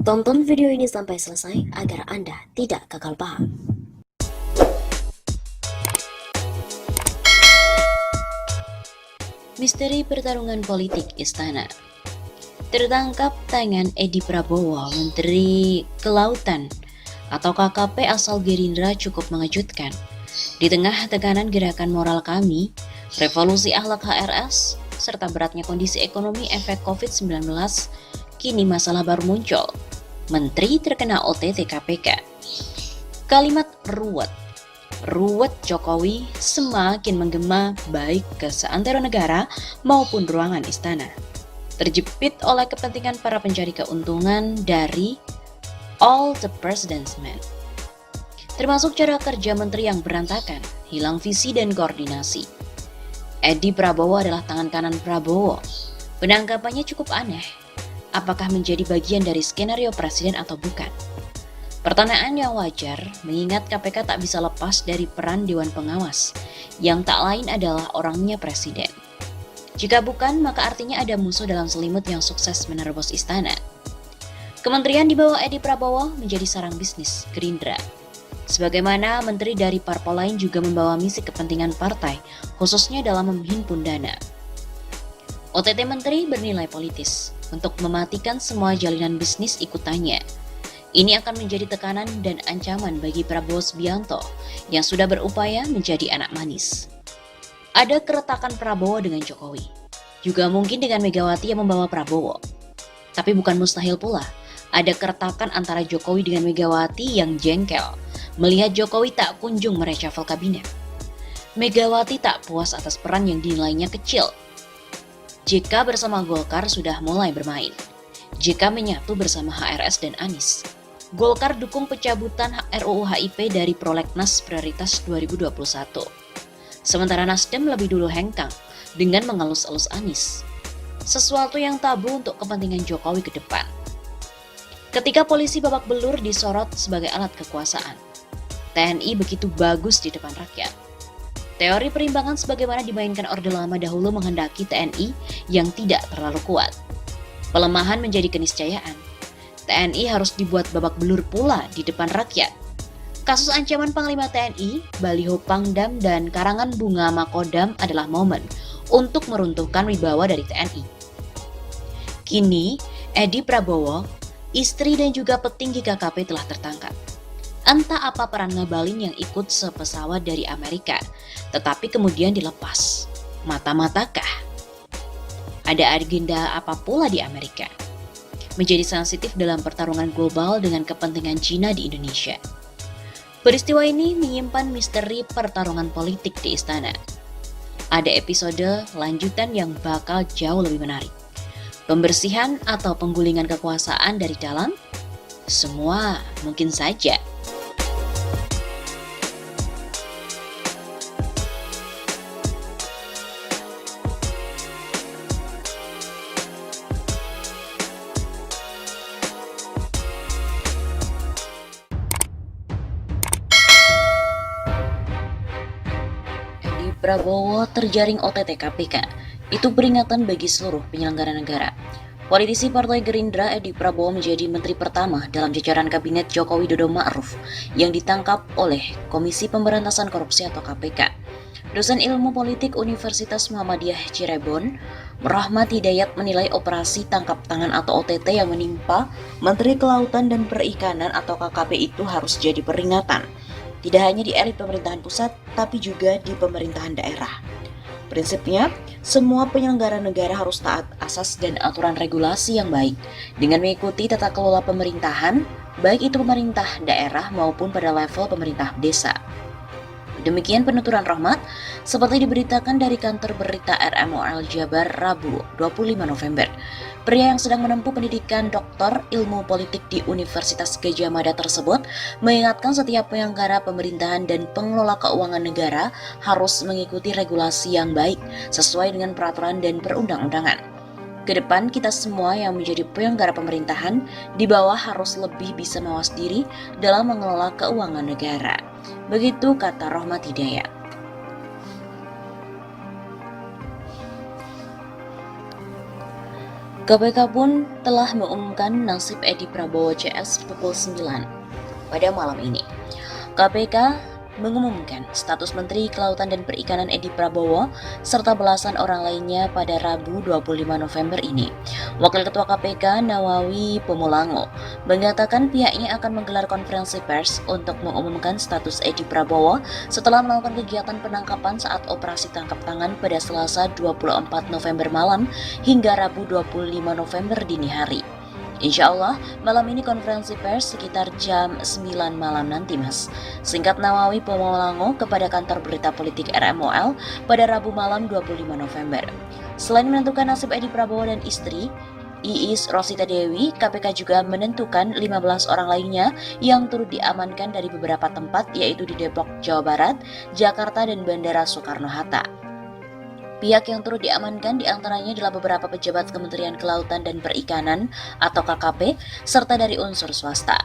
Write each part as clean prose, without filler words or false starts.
Tonton video ini sampai selesai agar Anda tidak gagal paham. Misteri pertarungan politik Istana. Tertangkap tangan Edi Prabowo, Menteri Kelautan atau KKP asal Gerindra cukup mengejutkan. Di tengah tekanan gerakan moral kami, revolusi akhlak HRS, serta beratnya kondisi ekonomi efek COVID-19, kini masalah baru muncul. Menteri terkena OTT KPK. Kalimat ruwet Jokowi semakin menggema baik ke seantero negara maupun ruangan istana. Terjepit oleh kepentingan para pencari keuntungan dari all the president's men. Termasuk cara kerja menteri yang berantakan, hilang visi dan koordinasi. Edi Prabowo adalah tangan kanan Prabowo. Penangkapannya cukup aneh. Apakah menjadi bagian dari skenario presiden atau bukan? Pertanyaan yang wajar, mengingat KPK tak bisa lepas dari peran Dewan Pengawas, yang tak lain adalah orangnya presiden. Jika bukan, maka artinya ada musuh dalam selimut yang sukses menerobos istana. Kementerian di bawah Edi Prabowo menjadi sarang bisnis Gerindra. Sebagaimana menteri dari parpol lain juga membawa misi kepentingan partai, khususnya dalam menghimpun dana. OTT menteri bernilai politis untuk mematikan semua jalinan bisnis ikutannya. Ini akan menjadi tekanan dan ancaman bagi Prabowo Subianto yang sudah berupaya menjadi anak manis. Ada keretakan Prabowo dengan Jokowi, juga mungkin dengan Megawati yang membawa Prabowo. Tapi bukan mustahil pula, ada keretakan antara Jokowi dengan Megawati yang jengkel, melihat Jokowi tak kunjung mereshuffle kabinet. Megawati tak puas atas peran yang dinilainya kecil. JK bersama Golkar sudah mulai bermain. JK menyatu bersama HRS dan Anies. Golkar dukung pencabutan RUU HIP dari Prolegnas Prioritas 2021. Sementara Nasdem lebih dulu hengkang dengan mengelus-elus Anies. Sesuatu yang tabu untuk kepentingan Jokowi ke depan. Ketika polisi babak belur disorot sebagai alat kekuasaan, TNI begitu bagus di depan rakyat. Teori perimbangan sebagaimana dimainkan Orde Lama dahulu menghendaki TNI yang tidak terlalu kuat. Pelemahan menjadi keniscayaan. TNI harus dibuat babak belur pula di depan rakyat. Kasus ancaman Panglima TNI, baliho Pangdam, dan karangan bunga Makodam adalah momen untuk meruntuhkan wibawa dari TNI. Kini, Edi Prabowo, istri dan juga petinggi KKP telah tertangkap. Entah apa peran Ngabalin yang ikut sepesawat dari Amerika, tetapi kemudian dilepas. Mata-matakah? Ada agenda apa pula di Amerika? Menjadi sensitif dalam pertarungan global dengan kepentingan Cina di Indonesia. Peristiwa ini menyimpan misteri pertarungan politik di istana. Ada episode lanjutan yang bakal jauh lebih menarik. Pembersihan atau penggulingan kekuasaan dari dalam? Semua mungkin saja. Prabowo terjaring OTT KPK. Itu peringatan bagi seluruh penyelenggara negara. Politisi Partai Gerindra Edi Prabowo menjadi menteri pertama dalam jajaran kabinet Joko Widodo Ma'ruf yang ditangkap oleh Komisi Pemberantasan Korupsi atau KPK. Dosen Ilmu Politik Universitas Muhammadiyah Cirebon, Rahmat Hidayat menilai operasi tangkap tangan atau OTT yang menimpa Menteri Kelautan dan Perikanan atau KKP itu harus jadi peringatan. Tidak hanya di elit pemerintahan pusat, tapi juga di pemerintahan daerah. Prinsipnya, semua penyelenggara negara harus taat asas dan aturan regulasi yang baik, dengan mengikuti tata kelola pemerintahan, baik itu pemerintah daerah maupun pada level pemerintah desa. Demikian penuturan Rahmat, seperti diberitakan dari kantor berita RMOL Jabar Rabu 25 November. Pria yang sedang menempuh pendidikan doktor ilmu politik di Universitas Gadjah Mada tersebut mengingatkan setiap penyelenggara pemerintahan dan pengelola keuangan negara harus mengikuti regulasi yang baik sesuai dengan peraturan dan perundang-undangan. Kedepan kita semua yang menjadi penyelenggara pemerintahan di bawah harus lebih bisa mawas diri dalam mengelola keuangan negara. Begitu kata Rahmat Hidayat. KPK pun telah mengumumkan nasib Edi Prabowo CS pukul 9 pada malam ini. KPK mengumumkan status Menteri Kelautan dan Perikanan Edi Prabowo serta belasan orang lainnya pada Rabu 25 November ini. Wakil Ketua KPK Nawawi Pumulango mengatakan pihaknya akan menggelar konferensi pers untuk mengumumkan status Edi Prabowo setelah melakukan kegiatan penangkapan saat operasi tangkap tangan pada Selasa 24 November malam hingga Rabu 25 November dini hari. Insya Allah, malam ini konferensi pers sekitar jam 9 malam nanti, Mas. Singkat Nawawi Pumulango kepada kantor berita politik RMOL pada Rabu malam 25 November. Selain menentukan nasib Edi Prabowo dan istri, Iis Rosita Dewi, KPK juga menentukan 15 orang lainnya yang turut diamankan dari beberapa tempat, yaitu di Depok, Jawa Barat, Jakarta, dan Bandara Soekarno-Hatta. Pihak yang turut diamankan diantaranya adalah beberapa pejabat Kementerian Kelautan dan Perikanan atau KKP, serta dari unsur swasta.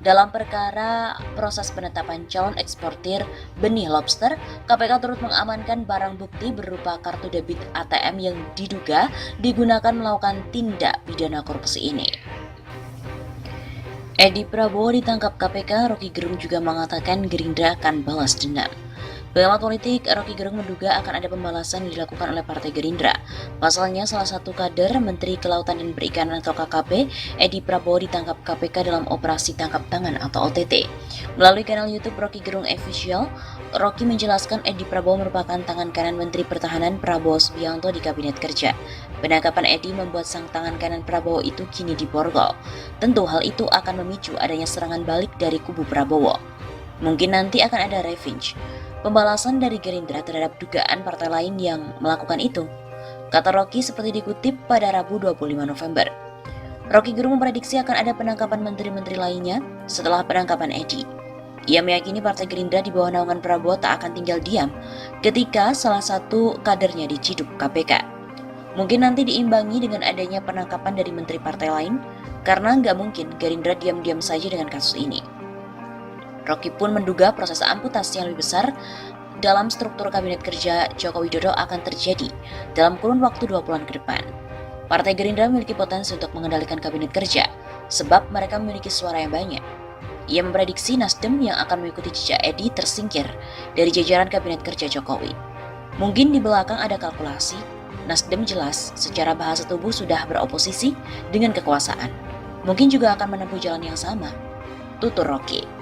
Dalam perkara proses penetapan calon eksportir benih lobster, KPK turut mengamankan barang bukti berupa kartu debit ATM yang diduga digunakan melakukan tindak pidana korupsi ini. Edi Prabowo ditangkap KPK, Rocky Gerung juga mengatakan Gerindra akan balas dendam. Pengamat politik Rocky Gerung menduga akan ada pembalasan yang dilakukan oleh Partai Gerindra. Pasalnya, salah satu kader Menteri Kelautan dan Perikanan atau KKP, Edi Prabowo ditangkap KPK dalam operasi tangkap tangan atau OTT. Melalui kanal YouTube Rocky Gerung Official, Rocky menjelaskan Edi Prabowo merupakan tangan kanan Menteri Pertahanan Prabowo Subianto di Kabinet Kerja. Penangkapan Edi membuat sang tangan kanan Prabowo itu kini diborgol. Tentu hal itu akan memicu adanya serangan balik dari kubu Prabowo. Mungkin nanti akan ada revenge. Pembalasan dari Gerindra terhadap dugaan partai lain yang melakukan itu, kata Rocky seperti dikutip pada Rabu 25 November. Rocky Gerung memprediksi akan ada penangkapan menteri-menteri lainnya setelah penangkapan Edi. Ia meyakini Partai Gerindra di bawah naungan Prabowo tak akan tinggal diam ketika salah satu kadernya diciduk KPK. Mungkin nanti diimbangi dengan adanya penangkapan dari menteri partai lain, karena nggak mungkin Gerindra diam-diam saja dengan kasus ini. Rocky pun menduga proses amputasi yang lebih besar dalam struktur Kabinet Kerja Joko Widodo akan terjadi dalam kurun waktu 2 bulan ke depan. Partai Gerindra memiliki potensi untuk mengendalikan Kabinet Kerja, sebab mereka memiliki suara yang banyak. Ia memprediksi Nasdem yang akan mengikuti jejak Edi tersingkir dari jajaran Kabinet Kerja Jokowi. Mungkin di belakang ada kalkulasi, Nasdem jelas secara bahasa tubuh sudah beroposisi dengan kekuasaan. Mungkin juga akan menempuh jalan yang sama, tutur Rocky.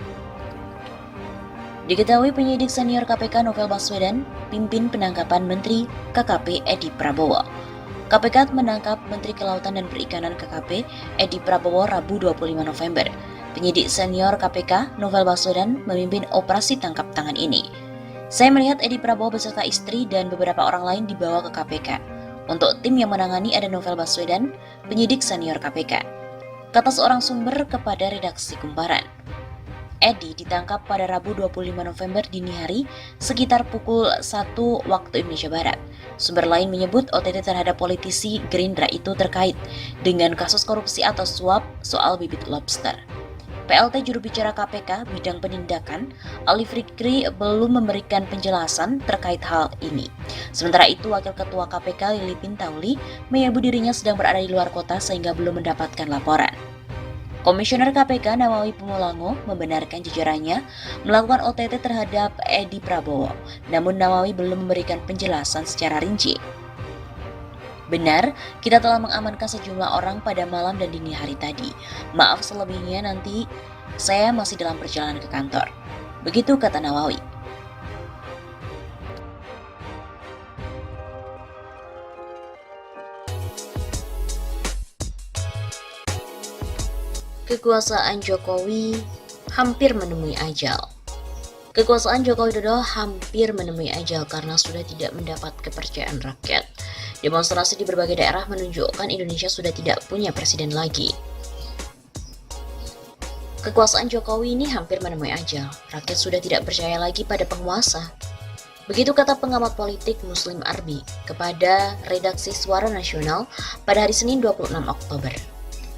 Diketahui penyidik senior KPK Novel Baswedan pimpin penangkapan Menteri KKP Edi Prabowo. KPK menangkap Menteri Kelautan dan Perikanan KKP Edi Prabowo Rabu 25 November. Penyidik senior KPK Novel Baswedan memimpin operasi tangkap tangan ini. Saya melihat Edi Prabowo beserta istri dan beberapa orang lain dibawa ke KPK. Untuk tim yang menangani ada Novel Baswedan, penyidik senior KPK. Kata seorang sumber kepada redaksi Kumparan. Edi ditangkap pada Rabu 25 November dini hari sekitar pukul 1 waktu Indonesia Barat. Sumber lain menyebut OTT terhadap politisi Gerindra itu terkait dengan kasus korupsi atau suap soal bibit lobster. PLT juru bicara KPK bidang penindakan, Ali Fikri belum memberikan penjelasan terkait hal ini. Sementara itu, Wakil Ketua KPK Lili Pintauli menyebut dirinya sedang berada di luar kota sehingga belum mendapatkan laporan. Komisioner KPK Nawawi Pumulango membenarkan jajarannya melakukan OTT terhadap Edi Prabowo, namun Nawawi belum memberikan penjelasan secara rinci. Benar, kita telah mengamankan sejumlah orang pada malam dan dini hari tadi. Maaf selebihnya nanti saya masih dalam perjalanan ke kantor. Begitu kata Nawawi. Kekuasaan Jokowi hampir menemui ajal. Kekuasaan Joko Widodo hampir menemui ajal karena sudah tidak mendapat kepercayaan rakyat. Demonstrasi di berbagai daerah menunjukkan Indonesia sudah tidak punya presiden lagi. Kekuasaan Jokowi ini hampir menemui ajal. Rakyat sudah tidak percaya lagi pada penguasa. Begitu kata pengamat politik Muslim Arbi kepada redaksi Suara Nasional pada hari Senin 26 Oktober.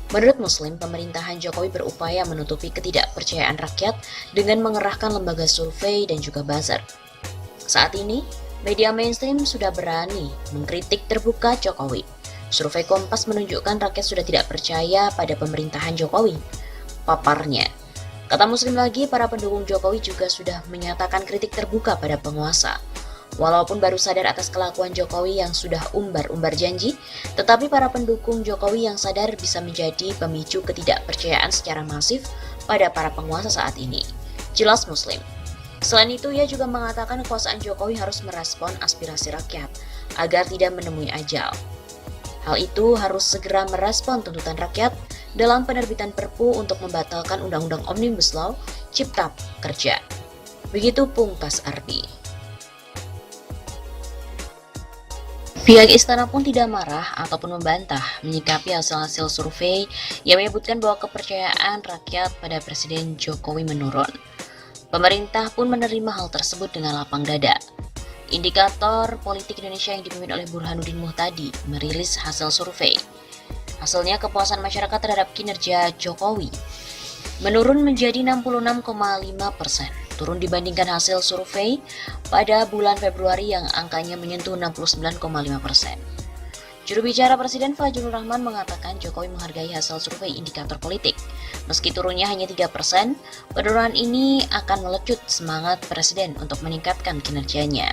Menurut Muslim, pemerintahan Jokowi berupaya menutupi ketidakpercayaan rakyat dengan mengerahkan lembaga survei dan juga buzzer. Saat ini, media mainstream sudah berani mengkritik terbuka Jokowi. Survei Kompas menunjukkan rakyat sudah tidak percaya pada pemerintahan Jokowi. Paparnya, kata Muslim lagi, para pendukung Jokowi juga sudah menyatakan kritik terbuka pada penguasa. Walaupun baru sadar atas kelakuan Jokowi yang sudah umbar-umbar janji, tetapi para pendukung Jokowi yang sadar bisa menjadi pemicu ketidakpercayaan secara masif pada para penguasa saat ini. Jelas Muslim. Selain itu, ia juga mengatakan kekuasaan Jokowi harus merespon aspirasi rakyat agar tidak menemui ajal. Hal itu harus segera merespon tuntutan rakyat dalam penerbitan Perpu untuk membatalkan Undang-Undang Omnibus Law Cipta Kerja. Begitu pungkas Arbi. Pihak istana pun tidak marah ataupun membantah menyikapi hasil-hasil survei yang menyebutkan bahwa kepercayaan rakyat pada Presiden Jokowi menurun. Pemerintah pun menerima hal tersebut dengan lapang dada. Indikator Politik Indonesia yang dipimpin oleh Burhanuddin Muhtadi merilis hasil survei. Hasilnya kepuasan masyarakat terhadap kinerja Jokowi menurun menjadi 66,5%, turun dibandingkan hasil survei pada bulan Februari yang angkanya menyentuh 69,5%. Juru bicara Presiden Fajrul Rahman mengatakan Jokowi menghargai hasil survei indikator politik. Meski turunnya hanya 3%, penurunan ini akan melecut semangat Presiden untuk meningkatkan kinerjanya.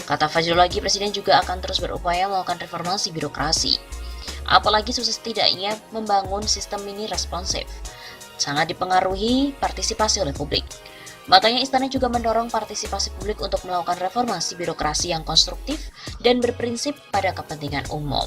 Kata Fajrul lagi, Presiden juga akan terus berupaya melakukan reformasi birokrasi. Apalagi sukses tidaknya membangun sistem ini responsif, sangat dipengaruhi partisipasi oleh publik. Makanya istana juga mendorong partisipasi publik untuk melakukan reformasi birokrasi yang konstruktif dan berprinsip pada kepentingan umum.